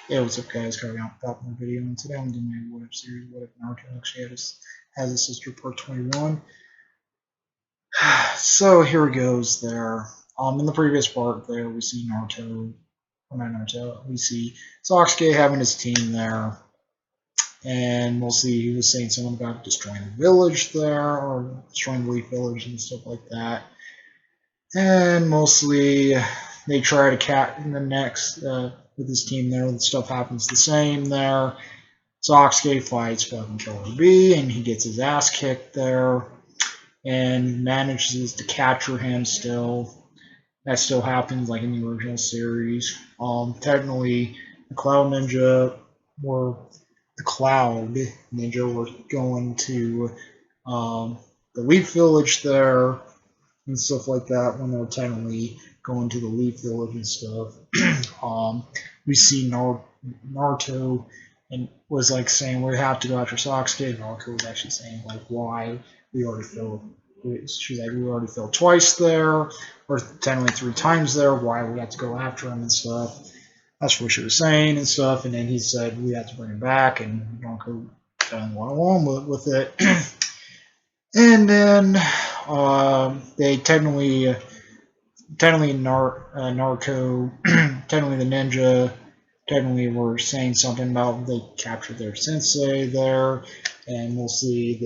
Yeah, what's up, guys? Carry on with my video, and today I'm doing my What If series. What if Naruto actually has a sister, part 21. So here it goes. There, in the previous part, there we see Naruto, or not Naruto, we see Sasuke having his team there, and we'll see he was saying something about destroying the village there, or destroying the Leaf Village and stuff like that. And mostly they try to cat in the next with his team there. The stuff happens the same there. Sasuke fights fucking Killer B, and he gets his ass kicked there, and manages to capture him still. That still happens like in the original series. Technically, the Cloud Ninja were the Cloud Ninja were going to the Leaf Village there and stuff like that when they're technically going to the Leaf Village and stuff. We see Naruto and was like saying we have to go after Sasuke. Naruto was actually saying like why we already failed. She's like we already failed twice there, or technically three times there. Why we have to go after him and stuff. That's what she was saying and stuff. And then he said we have to bring him back, and Naruto kind of went along with it. And then they technically Naruto, technically the ninja, technically were saying something about they captured their sensei there, and mostly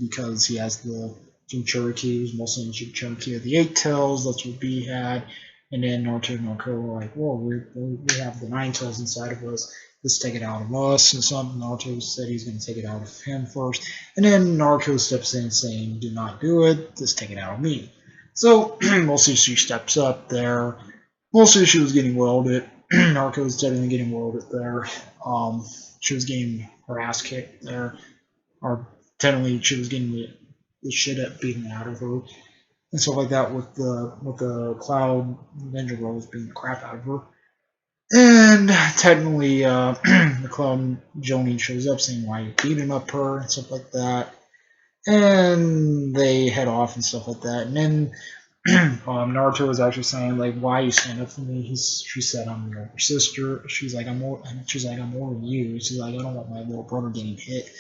because he has the Jinchuriki, he was mostly in Jinchuriki of the Eight Tails, that's what B had, and then Naruto and Naruto were like, whoa, we have the Nine Tails inside of us, let's take it out of us, and something Naruto said he's going to take it out of him first, and then Naruto steps in saying, do not do it, just take it out of me. So mostly she steps up there. Mostly she was getting welded. Narco was definitely getting welded there. She was getting her ass kicked there. Or technically she was getting the shit up beaten out of her and stuff like that with the Cloud Ninja Girls beating the crap out of her. And technically, the Cloud Joni shows up saying why you're beating up her and stuff like that. And they head off and stuff like that. And then Naruto was actually saying like, "Why you stand up for me?" She said, "I'm your older sister." She's like, "I'm more than you." She's like, "I don't want my little brother getting hit."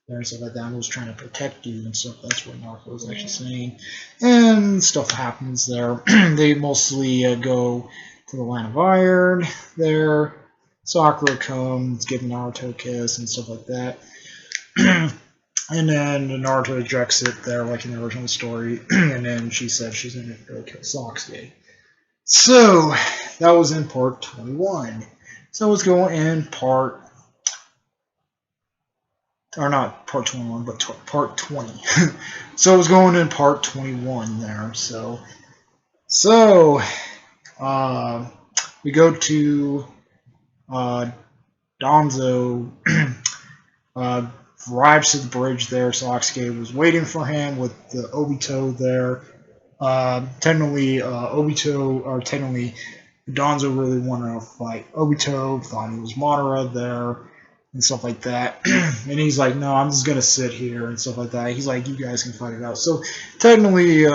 And stuff like that. I was trying to protect you and stuff. That's what Naruto was actually saying. And stuff happens there. They mostly go to the Land of Iron there. Sakura comes, give Naruto a kiss and stuff like that. And then Naruto ejects it there, like in the original story. And then she said she's going to go kill Sasuke. So that was in part 21. So let's go in part, or not part 21, but part 20. So it was going in part 21 there. So uh, we go to uh, Donzo. uh, Arrives to the bridge there. Sasuke was waiting for him with the Obito there. Technically, Donzo really wanted to fight Obito, thought he was Madara there, and stuff like that. And he's like, no, I'm just going to sit here and stuff like that. He's like, you guys can fight it out. So, technically,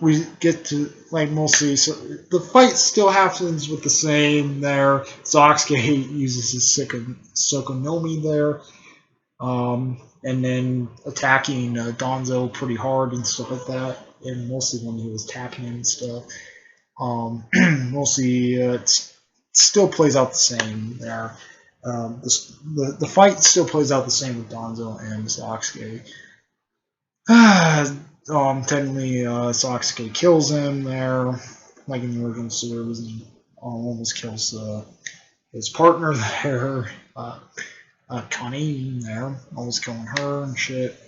we get to, like, mostly, so the fight still happens with the same there. Sasuke uses his Sokonomi there. And then attacking Donzo pretty hard and stuff like that, and mostly when he was attacking him and stuff. Mostly it still plays out the same there. The fight still plays out the same with Donzo and Sasuke. Technically, Sasuke kills him there, like in the original series, and almost kills his partner there. Connie there, almost killing her and shit.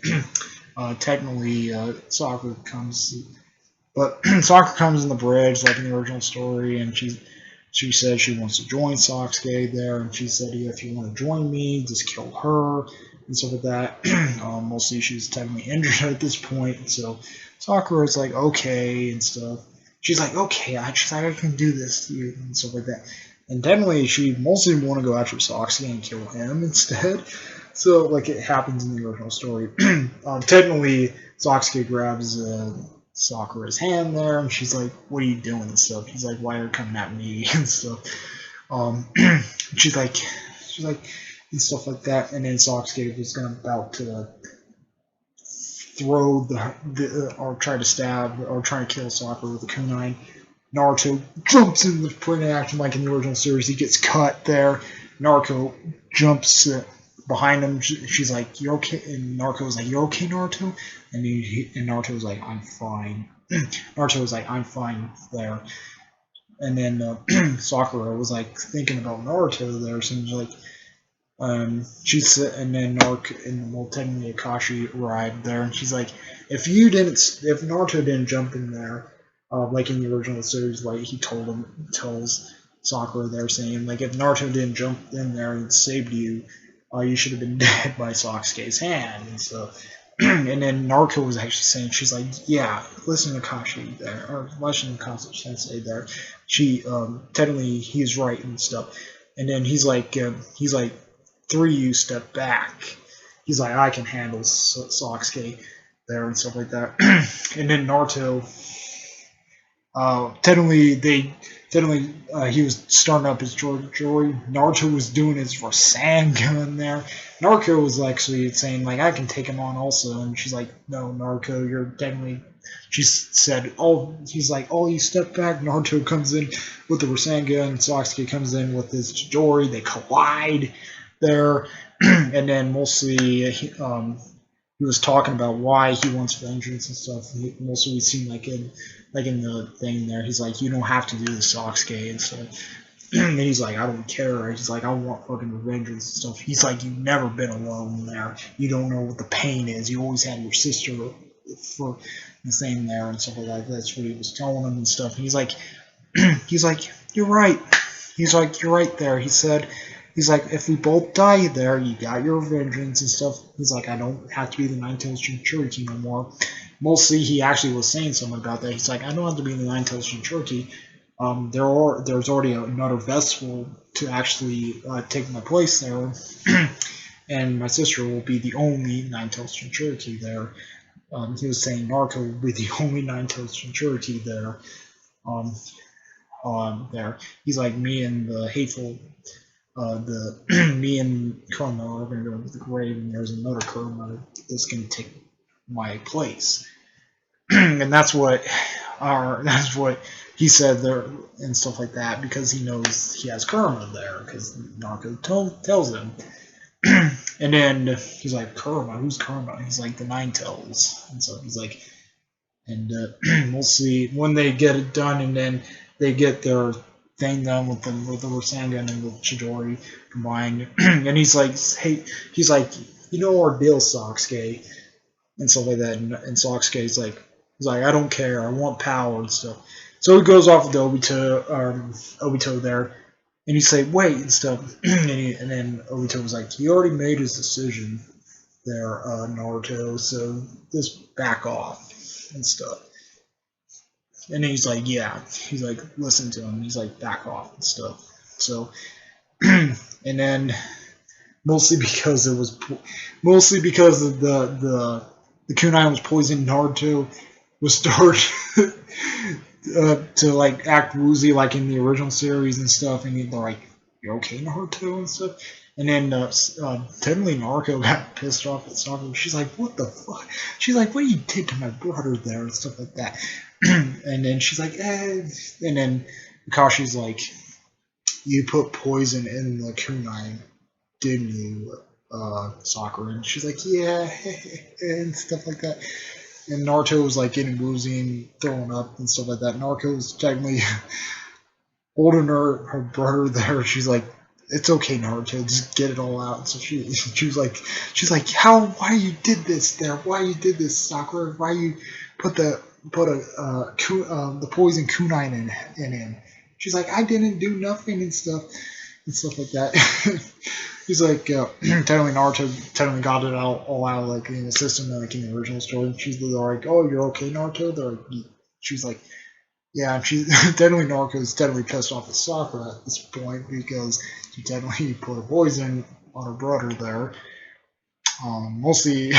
Technically, Sakura comes, but Sakura comes in the bridge like in the original story, and she said she wants to join Sasuke there, and she said, yeah, if you want to join me, just kill her and stuff like that. Mostly she's technically injured at this point, so Sakura's like okay and stuff. She's like, okay, I can do this to you and stuff like that. And technically, she mostly want to go after Sasuke and kill him instead. So, like it happens in the original story. Technically, Sasuke grabs Sakura's hand there, and she's like, "What are you doing?" and stuff. He's like, "Why are you coming at me?" and stuff. Um, she's like, she's like, and stuff like that. And then Sasuke was gonna about to throw the or try to stab or try to kill Sakura with a kunai. Naruto jumps in the point of action like in the original series. He gets cut there. Naruto jumps behind him. She's like, "You're okay," and Naruto was like, "You're okay, Naruto," and Naruto was like, "I'm fine." Naruto was like, "I'm fine" there. And then Sakura was like thinking about Naruto there, so she's like, she said, and then well, technically Akashi arrived there, and she's like, if Naruto didn't jump in there, like in the original series, like tells Sakura there, saying like, if Naruto didn't jump in there and saved you, you should have been dead by Sasuke's hand and stuff. And then Naruto was actually saying, she's like, yeah, listen to Kashi there, or listen to Kashi Sensei there. She, technically, he's right and stuff. And then he's like, three you step back. He's like, I can handle Sasuke there and stuff like that. And then Naruto, technically, he was starting up his Joy. Naruto was doing his Rasengan there. Naruto was actually saying like, I can take him on also, and she's like, no, Naruto, you're technically. She said, oh, he's like, oh, you step back. Naruto comes in with the Rasengan, Sasuke comes in with his Chidori. They collide there, and then mostly he was talking about why he wants vengeance and stuff. Mostly we seen like in the thing there, he's like, you don't have to do the Sasuke and stuff. And he's like, I don't care. He's like, I want fucking vengeance and stuff. He's like, you've never been alone there. You don't know what the pain is. You always had your sister for the same there and stuff like that. That's what he was telling him and stuff. He's like, you're right. He's like, you're right there. He said, he's like, if we both die there, you got your vengeance and stuff. He's like, I don't have to be the Nine-Tails Jinchuriki no more. Mostly, he actually was saying something about that. He's like, I don't have to be the Nine-Tails Jinchuriki. There's already another vessel to actually take my place there, and my sister will be the only Nine-Tails Jinchuriki there. He was saying Naruto will be the only Nine-Tails Jinchuriki there. There. He's like, me and the hateful, me and Kurama are going to go to the grave, and there's another Kurama that's going to take my place. And that's what he said there and stuff like that, because he knows he has Kurama there, because Naruto tells him. And then he's like, Kurama, who's Kurama? He's like, the Nine-Tails. And so he's like, and we'll see when they get it done, and then they get their thing done with the Rasengan and the Chidori combined. And he's like, hey, he's like, you know our deal, Sasuke, and stuff like that. And Sasuke's like, he's like, I don't care, I want power and stuff. So he goes off with Obito there, and he's like, wait and stuff. And then Obito was like, he already made his decision there, Naruto, so just back off and stuff. And he's like, yeah. He's like, listen to him. He's like, back off and stuff. So, and then mostly because of the kunai was poisoned, Naruto was started to like act woozy like in the original series and stuff, and they're like, "You're okay, Naruto?" and stuff. And then technically Naruto got pissed off at Sakura. She's like, "What the fuck?" She's like, "What do you did to my brother there?" and stuff like that. And then she's like, eh. And then Akashi's like, "You put poison in the kunai, didn't you, Sakura?" And she's like, "Yeah," and stuff like that. And Naruto was like getting woozy and throwing up and stuff like that. Naruto was technically holding her brother there. She's like, "It's okay, Naruto, just get it all out." So she's like, why you did this there? Why you did this, Sakura? Why you put the poison kunai in him? She's like, I didn't do nothing and stuff like that. He's like, technically Naruto got it all out like in the system, like in the original story. She's like, "Oh, you're okay, Naruto?" She's like, "Yeah." And she's technically Naruto's technically pissed off at Sakura at this point because she technically put a poison on her brother there, mostly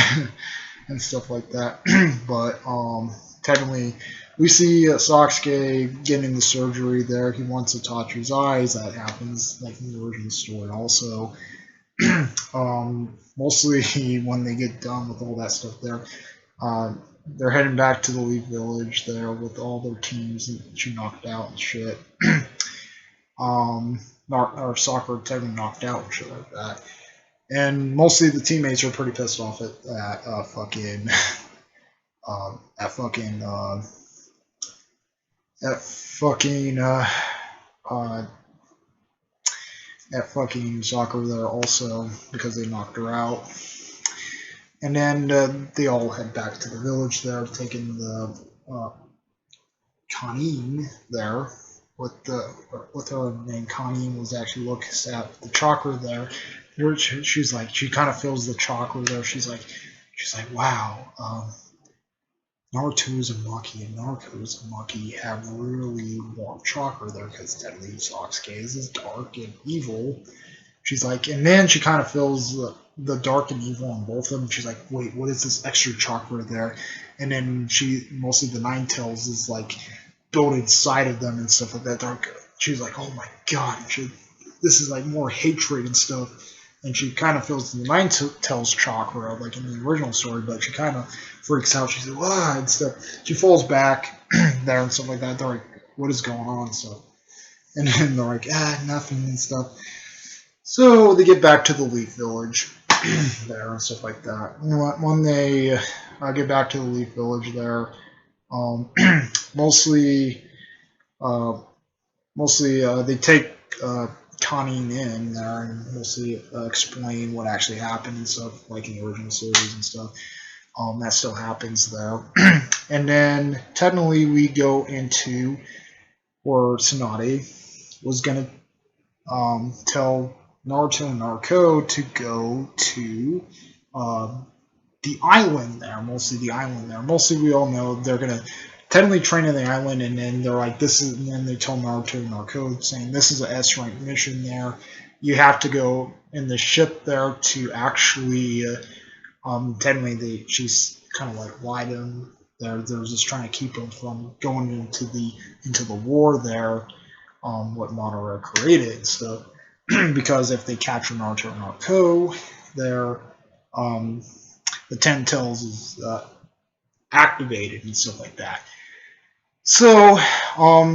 and stuff like that. But technically, we see Sasuke getting the surgery there. He wants Itachi's eyes. That happens like in the original story also. Mostly when they get done with all that stuff there, uh, they're heading back to the Leaf Village there with all their teams that she knocked out and shit. Or Sakura technically knocked out and shit like that. And mostly the teammates are pretty pissed off at fucking at fucking at fucking uh, at fucking Sakura there also because they knocked her out. And then they all head back to the village there, taking the Kanin there. With her name, Kanin was actually looks at the chakra there. She's like, she kind of feels the chakra there. She's like, wow, Naruto Uzumaki and Naruto Uzumaki have really warm chakra there because technically Sasuke is dark and evil. She's like, and then she kind of feels the dark and evil on both of them. She's like, wait, what is this extra chakra there? And then mostly the Nine Tails is like built inside of them and stuff like that. She's like, oh my god, this is like more hatred and stuff. And she kind of feels the Nine Tails chakra, like in the original story, but she kind of freaks out. She's like, ah, and stuff. She falls back there and stuff like that. They're like, what is going on? So, and then they're like, nothing and stuff. So they get back to the Leaf Village there and stuff like that. When they get back to the Leaf Village there, mostly they take Kanin in there and mostly explain what actually happened and stuff, like in the original series and stuff. That still happens there. And then technically we go into where Tsunade was gonna tell Naruto and Naruto to go to the island there, mostly the island there. Mostly we all know they're gonna technically train in the island, and then they're like, this is, and then they tell Naruto and Naruto saying this is a S rank mission there. You have to go in the ship there to actually technically she's kind of like lied to them. They're just trying to keep them from going into the war there, what Madara created and stuff. Because if they capture Naruto and Naruto, they're the Ten Tails is activated and stuff like that. So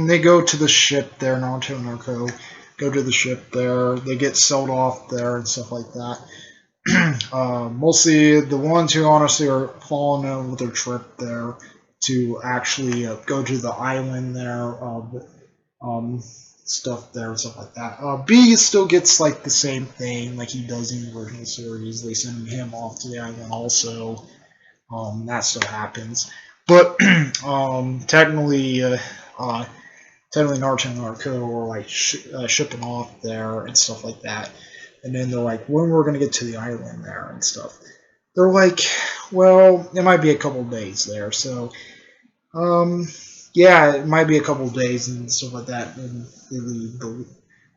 they go to the ship there. Naruto and Naruto go to the ship there. They get sold off there and stuff like that. Mostly the ones who honestly are falling in with their trip there to actually go to the island there. Stuff there and stuff like that. B still gets like the same thing like he does in the original series. They send him off to the island also. That still happens, but technically Naruto and Naruto are like shipping off there and stuff like that. And then they're like, when we're gonna get to the island there and stuff. They're like, well, it might be a couple days there, so yeah, it might be a couple days and stuff like that. And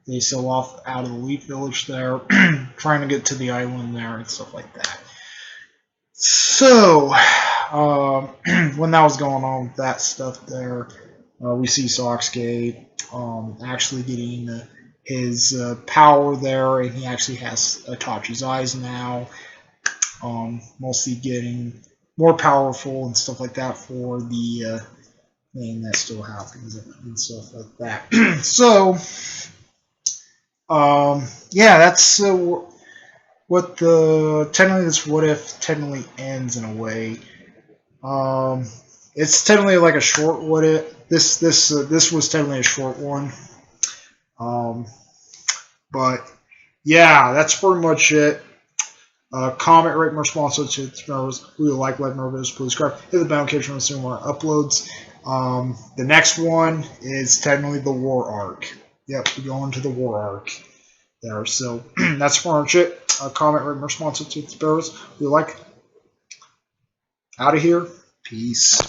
they sail off out of the Leaf Village there, trying to get to the island there and stuff like that. So, when that was going on with that stuff there, we see Sasuke actually getting his power there, and he actually has Itachi's eyes now, mostly getting more powerful and stuff like that for the thing that still happens and stuff like that. So, yeah, that's what the technically this what if technically ends in a way. It's technically like a short what if. This was technically a short one. But yeah, that's pretty much it. Comment, rate, and response to members. We would like more videos. Please subscribe. Hit the bell notification to see more uploads. The next one is technically the war arc. Yep, we go into the war arc there. So that's pretty much it. Comment, rate, and response to members. We like out of here. Peace.